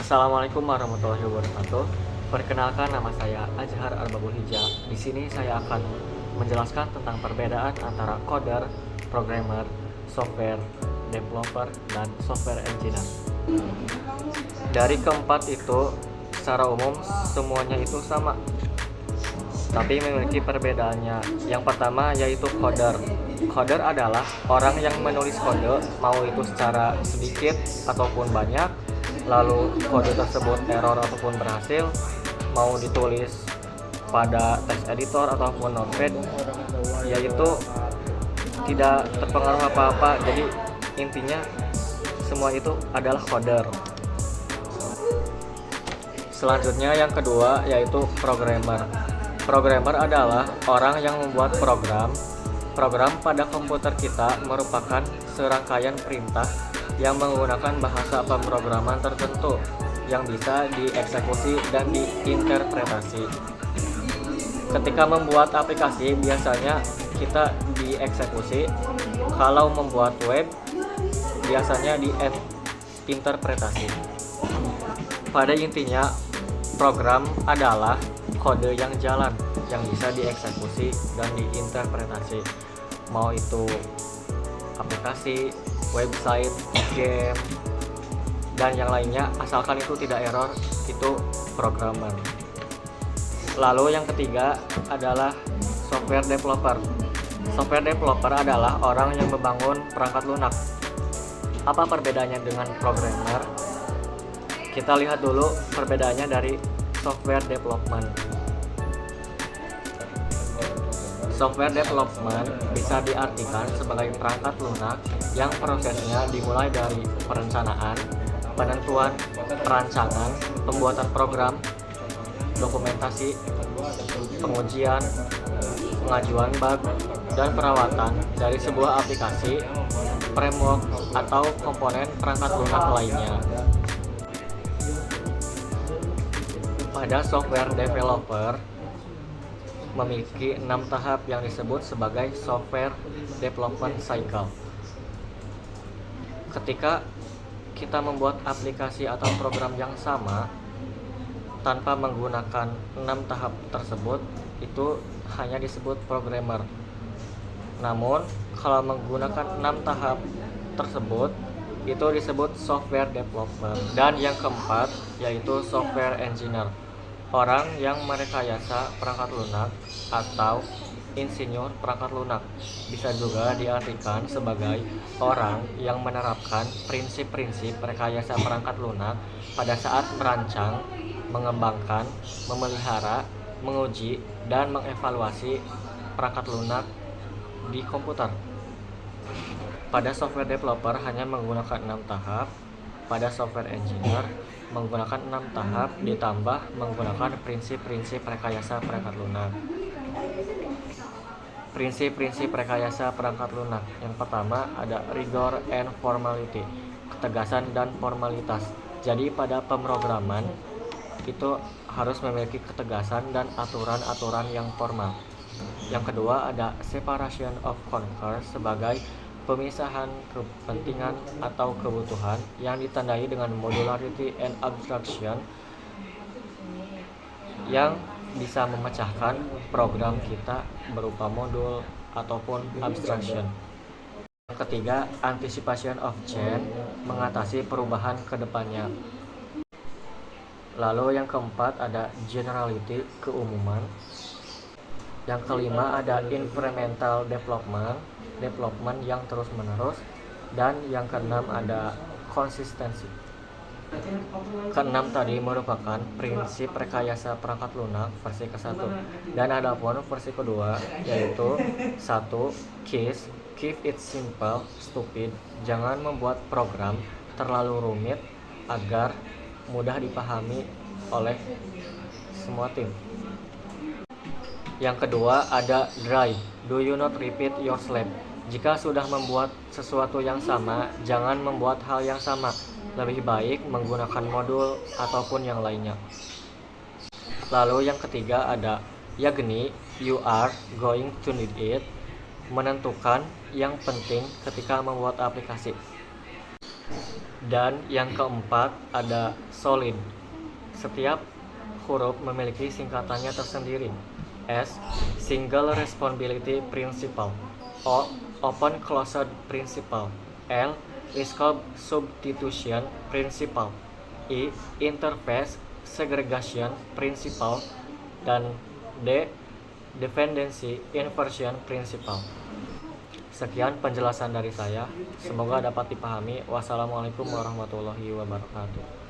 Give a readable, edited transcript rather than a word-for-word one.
Assalamualaikum warahmatullahi wabarakatuh. Perkenalkan, nama saya Azhar Arbabul Hija. Di sini saya akan menjelaskan tentang perbedaan antara coder, programmer, software developer, dan software engineer. Dari keempat itu, secara umum semuanya itu sama, tapi memiliki perbedaannya. Yang pertama yaitu coder. Coder adalah orang yang menulis kode, mau itu secara sedikit ataupun banyak, lalu kode tersebut error ataupun berhasil, mau ditulis pada text editor ataupun notepad, yaitu tidak terpengaruh apa-apa. Jadi intinya semua itu adalah coder. Selanjutnya yang kedua yaitu programmer. Programmer adalah orang yang membuat program. Program pada komputer kita merupakan serangkaian perintah yang menggunakan bahasa pemrograman tertentu yang bisa dieksekusi dan diinterpretasi. Ketika membuat aplikasi, biasanya kita dieksekusi. Kalau membuat web, biasanya diinterpretasi. Pada intinya, program adalah kode yang jalan, yang bisa dieksekusi dan diinterpretasi. Mau itu aplikasi, website, game, dan yang lainnya, asalkan itu tidak error, itu programmer. Lalu yang ketiga adalah software developer. Software developer adalah orang yang membangun perangkat lunak. Apa perbedaannya dengan programmer? Kita lihat dulu perbedaannya dari software development. Software development bisa diartikan sebagai perangkat lunak yang prosesnya dimulai dari perencanaan, penentuan perancangan, pembuatan program, dokumentasi, pengujian, pengajuan bug, dan perawatan dari sebuah aplikasi, framework, atau komponen perangkat lunak lainnya. Pada software developer memiliki 6 tahap yang disebut sebagai software development cycle. Ketika kita membuat aplikasi atau program yang sama tanpa menggunakan 6 tahap tersebut, itu hanya disebut programmer. Namun kalau menggunakan 6 tahap tersebut, itu disebut software developer. Dan yang keempat yaitu software engineer, orang yang merekayasa perangkat lunak atau insinyur perangkat lunak. Bisa juga diartikan sebagai orang yang menerapkan prinsip-prinsip rekayasa perangkat lunak pada saat merancang, mengembangkan, memelihara, menguji, dan mengevaluasi perangkat lunak di komputer. Pada software developer hanya menggunakan 6 tahap. Pada software engineer menggunakan 6 tahap ditambah menggunakan prinsip-prinsip rekayasa perangkat lunak. Prinsip-prinsip rekayasa perangkat lunak. Yang pertama ada rigor and formality, ketegasan dan formalitas. Jadi pada pemrograman itu harus memiliki ketegasan dan aturan-aturan yang formal. Yang kedua ada separation of concerns, sebagai pemisahan kepentingan atau kebutuhan yang ditandai dengan modularity and abstraction yang bisa memecahkan program kita berupa modul ataupun abstraction. Yang ketiga, anticipation of change, mengatasi perubahan ke depannya. Lalu yang keempat ada generality, keumuman. Yang kelima ada incremental development yang terus-menerus. Dan yang keenam ada konsistensi. Keenam tadi merupakan prinsip rekayasa perangkat lunak versi ke-1. Dan adapun versi kedua yaitu 1. Keep it simple, stupid. Jangan membuat program terlalu rumit agar mudah dipahami oleh semua tim. Yang kedua ada dry. Do you not repeat your slab? Jika sudah membuat sesuatu yang sama, jangan membuat hal yang sama. Lebih baik menggunakan modul ataupun yang lainnya. Lalu yang ketiga ada yakni you are going to need it, menentukan yang penting ketika membuat aplikasi. Dan yang keempat ada solid. Setiap huruf memiliki singkatannya tersendiri. S. Single responsibility principle. O. Open closed principle. L. Scope substitution principle. I. Interface segregation principle. Dan D. Dependency inversion principle. Sekian penjelasan dari saya. Semoga dapat dipahami. Wassalamualaikum warahmatullahi wabarakatuh.